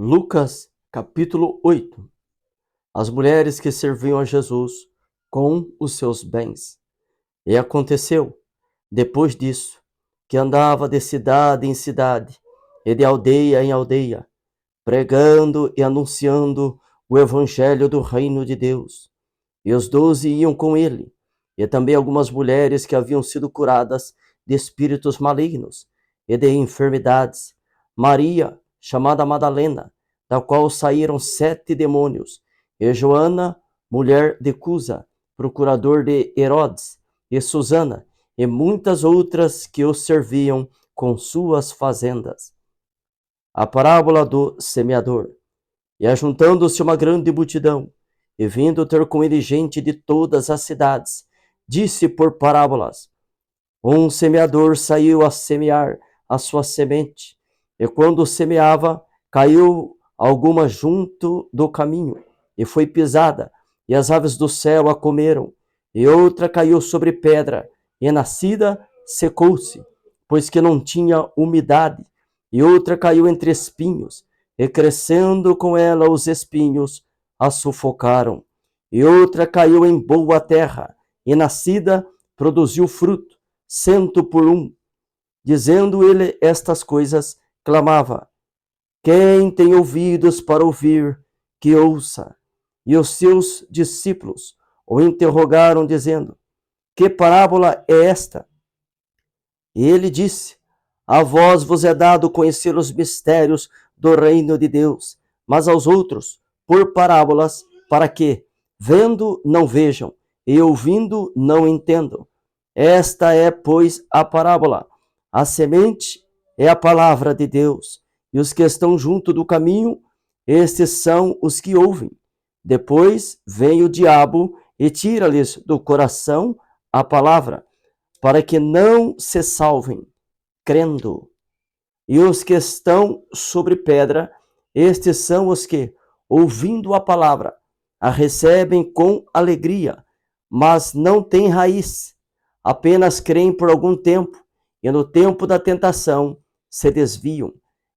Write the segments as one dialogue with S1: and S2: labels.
S1: Lucas, capítulo 8. As mulheres que serviam a Jesus com os seus bens. E aconteceu, depois disso, que andava de cidade em cidade e de aldeia em aldeia, pregando e anunciando o evangelho do reino de Deus. E os 12 iam com ele, e também algumas mulheres que haviam sido curadas de espíritos malignos e de enfermidades. Maria, chamada Madalena, da qual saíram 7 demônios, e Joana, mulher de Cusa, procurador de Herodes, e Susana, e muitas outras que os serviam com suas fazendas. A parábola do semeador. E ajuntando-se uma grande multidão, e vindo ter com ele gente de todas as cidades, disse por parábolas: um semeador saiu a semear a sua semente, e quando semeava, caiu alguma junto do caminho, e foi pisada, e as aves do céu a comeram, e outra caiu sobre pedra, e nascida secou-se, pois que não tinha umidade, e outra caiu entre espinhos, e crescendo com ela os espinhos, a sufocaram. E outra caiu em boa terra, e nascida produziu fruto, 100 por 1. Dizendo ele estas coisas, clamava: quem tem ouvidos para ouvir, que ouça. E os seus discípulos o interrogaram, dizendo: que parábola é esta? E ele disse: a vós vos é dado conhecer os mistérios do reino de Deus, mas aos outros, por parábolas, para que, vendo, não vejam, e ouvindo, não entendam. Esta é, pois, a parábola. A semente é a palavra de Deus, e os que estão junto do caminho, estes são os que ouvem. Depois vem o diabo e tira-lhes do coração a palavra, para que não se salvem, crendo. E os que estão sobre pedra, estes são os que, ouvindo a palavra, a recebem com alegria, mas não têm raiz, apenas creem por algum tempo, e no tempo da tentação se desviam.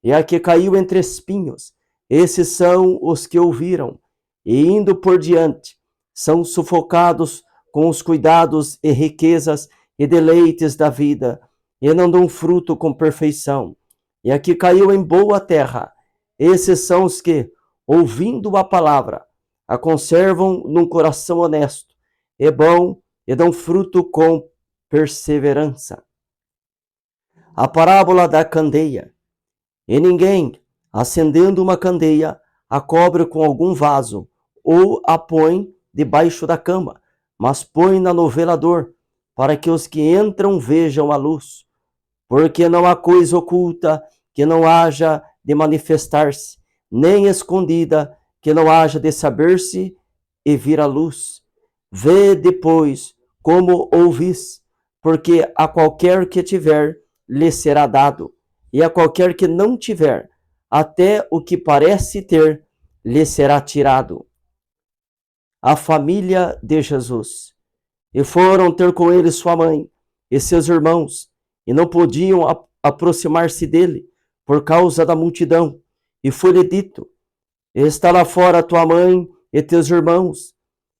S1: E a que caiu entre espinhos, esses são os que ouviram, e indo por diante, são sufocados com os cuidados e riquezas e deleites da vida, e não dão fruto com perfeição. E a que caiu em boa terra, esses são os que, ouvindo a palavra, a conservam num coração honesto, e bom, e dão fruto com perseverança. A parábola da candeia. E ninguém, acendendo uma candeia, a cobre com algum vaso, ou a põe debaixo da cama, mas põe-na no velador, para que os que entram vejam a luz. Porque não há coisa oculta que não haja de manifestar-se, nem escondida que não haja de saber-se e vir à luz. Vê depois como ouvis, porque a qualquer que tiver, lhe será dado, e a qualquer que não tiver, até o que parece ter, lhe será tirado. A família de Jesus. E foram ter com ele sua mãe e seus irmãos, e não podiam aproximar-se dele, por causa da multidão. E foi-lhe dito: está lá fora tua mãe e teus irmãos,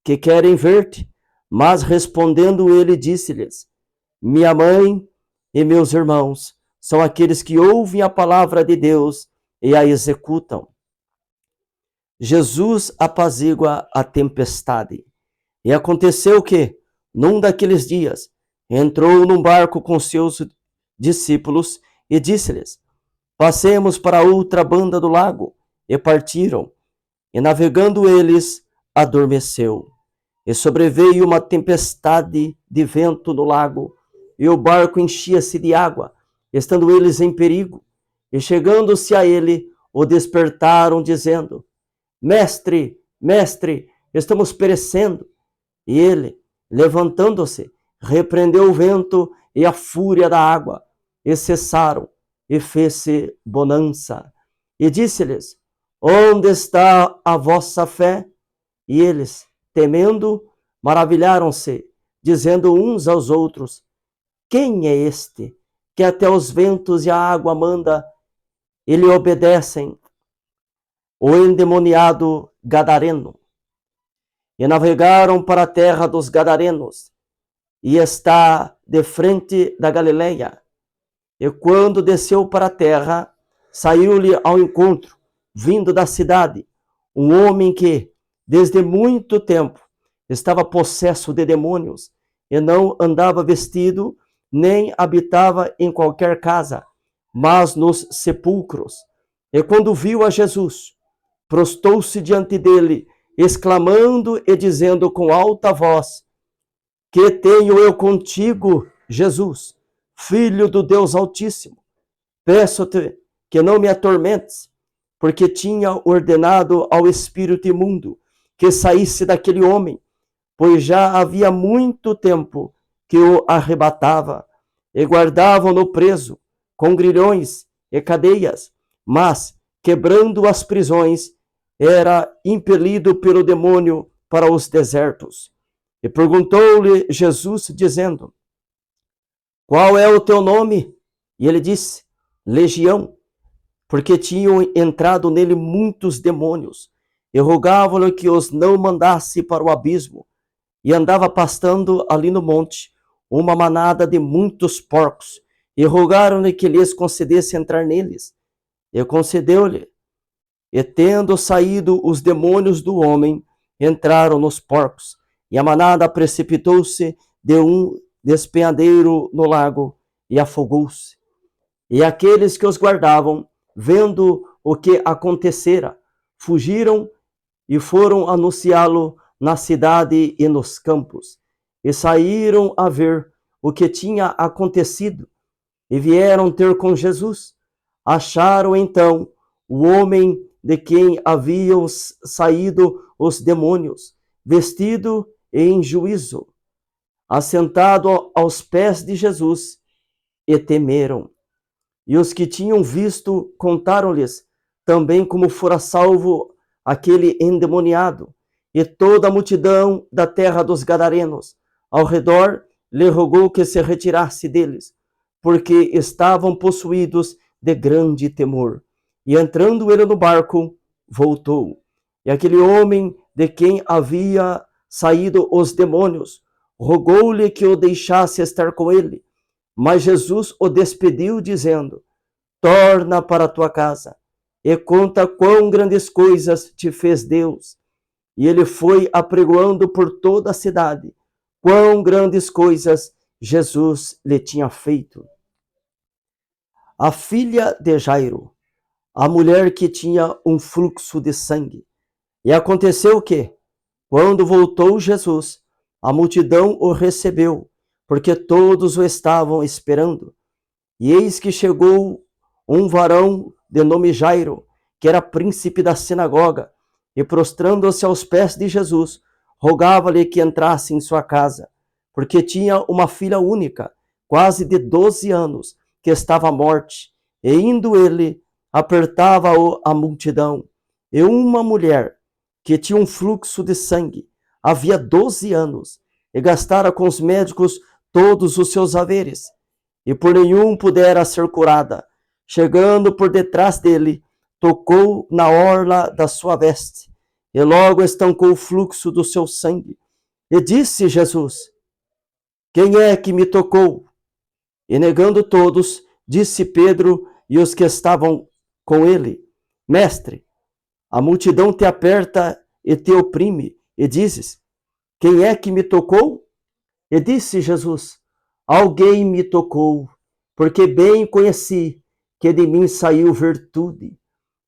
S1: que querem ver-te. Mas respondendo ele, disse-lhes: minha mãe e meus irmãos são aqueles que ouvem a palavra de Deus e a executam. Jesus apazigua a tempestade. E aconteceu que, num daqueles dias, entrou num barco com seus discípulos e disse-lhes: passemos para outra banda do lago. E partiram. E navegando eles, adormeceu. E sobreveio uma tempestade de vento no lago, e o barco enchia-se de água, estando eles em perigo. E chegando-se a ele, o despertaram, dizendo: mestre, mestre, estamos perecendo. E ele, levantando-se, repreendeu o vento e a fúria da água, e cessaram, e fez-se bonança. E disse-lhes: onde está a vossa fé? E eles, temendo, maravilharam-se, dizendo uns aos outros: quem é este, que até os ventos e a água manda, e lhe obedecem? o endemoniado gadareno. E navegaram para a terra dos gadarenos, e está de frente da Galileia. E quando desceu para a terra, saiu-lhe ao encontro, vindo da cidade, um homem que, desde muito tempo, estava possesso de demônios, e não andava vestido, nem habitava em qualquer casa, mas nos sepulcros. E quando viu a Jesus, prostou-se diante dele, exclamando e dizendo com alta voz: que tenho eu contigo, Jesus, Filho do Deus Altíssimo? Peço-te que não me atormentes, porque tinha ordenado ao espírito imundo que saísse daquele homem, pois já havia muito tempo que o arrebatava, e guardavam-no preso, com grilhões e cadeias, mas, quebrando as prisões, era impelido pelo demônio para os desertos. E perguntou-lhe Jesus, dizendo: qual é o teu nome? E ele disse: Legião, porque tinham entrado nele muitos demônios, e rogavam-lhe que os não mandasse para o abismo. E andava pastando ali no monte uma manada de muitos porcos, e rogaram-lhe que lhes concedesse entrar neles. E concedeu-lhe. E tendo saído os demônios do homem, entraram nos porcos, e a manada precipitou-se de um despenhadeiro no lago, e afogou-se. E aqueles que os guardavam, vendo o que acontecera, fugiram e foram anunciá-lo na cidade e nos campos, e saíram a ver o que tinha acontecido, e vieram ter com Jesus. Acharam então o homem de quem haviam saído os demônios, vestido e em juízo, assentado aos pés de Jesus, e temeram. E os que tinham visto contaram-lhes também como fora salvo aquele endemoniado. E toda a multidão da terra dos gadarenos ao redor lhe rogou que se retirasse deles, porque estavam possuídos de grande temor. E entrando ele no barco, voltou. E aquele homem de quem havia saído os demônios rogou-lhe que o deixasse estar com ele. Mas Jesus o despediu, dizendo: torna para a tua casa e conta quão grandes coisas te fez Deus. E ele foi apregoando por toda a cidade quão grandes coisas Jesus lhe tinha feito. A filha de Jairo, a mulher que tinha um fluxo de sangue. E aconteceu que, quando voltou Jesus, a multidão o recebeu, porque todos o estavam esperando. E eis que chegou um varão de nome Jairo, que era príncipe da sinagoga, e prostrando-se aos pés de Jesus, rogava-lhe que entrasse em sua casa, porque tinha uma filha única, quase de 12 anos, que estava à morte. E indo ele, apertava-o a multidão. E uma mulher, que tinha um fluxo de sangue, havia 12 anos, e gastara com os médicos todos os seus haveres, e por nenhum pudera ser curada, chegando por detrás dele, tocou na orla da sua veste, e logo estancou o fluxo do seu sangue. E disse Jesus: quem é que me tocou? E negando todos, disse Pedro e os que estavam com ele: mestre, a multidão te aperta e te oprime, e dizes: quem é que me tocou? E disse Jesus: alguém me tocou, porque bem conheci que de mim saiu virtude.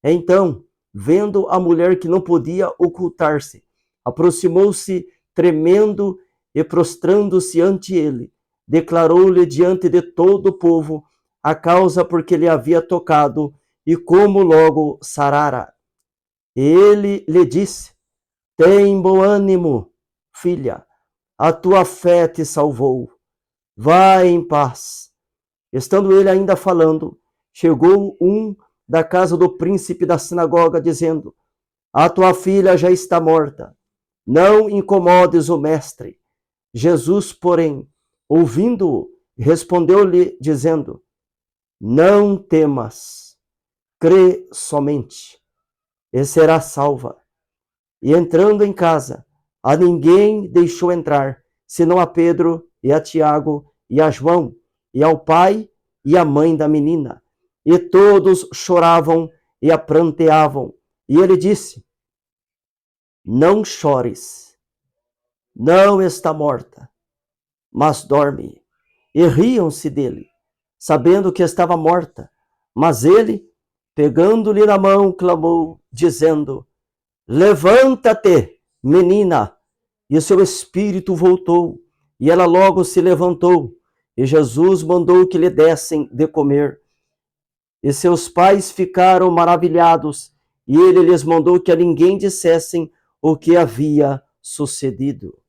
S1: Então, vendo a mulher que não podia ocultar-se, aproximou-se tremendo e prostrando-se ante ele, declarou-lhe diante de todo o povo a causa por que lhe havia tocado e como logo sarara. E ele lhe disse: tem bom ânimo, filha, a tua fé te salvou. Vai em paz. Estando ele ainda falando, chegou um da casa do príncipe da sinagoga, dizendo: a tua filha já está morta, não incomodes o mestre. Jesus, porém, ouvindo-o, respondeu-lhe, dizendo: não temas, crê somente. e será salva. E entrando em casa, a ninguém deixou entrar, senão a Pedro e a Tiago e a João, e ao pai e à mãe da menina. E todos choravam e a pranteavam. E ele disse: Não chores, não está morta, mas dorme. E riam-se dele, sabendo que estava morta. Mas ele, pegando-lhe na mão, clamou, dizendo: Levanta-te, menina. E seu espírito voltou, e ela logo se levantou. E Jesus mandou que lhe dessem de comer. E seus pais ficaram maravilhados, e ele lhes mandou que a ninguém dissessem o que havia sucedido.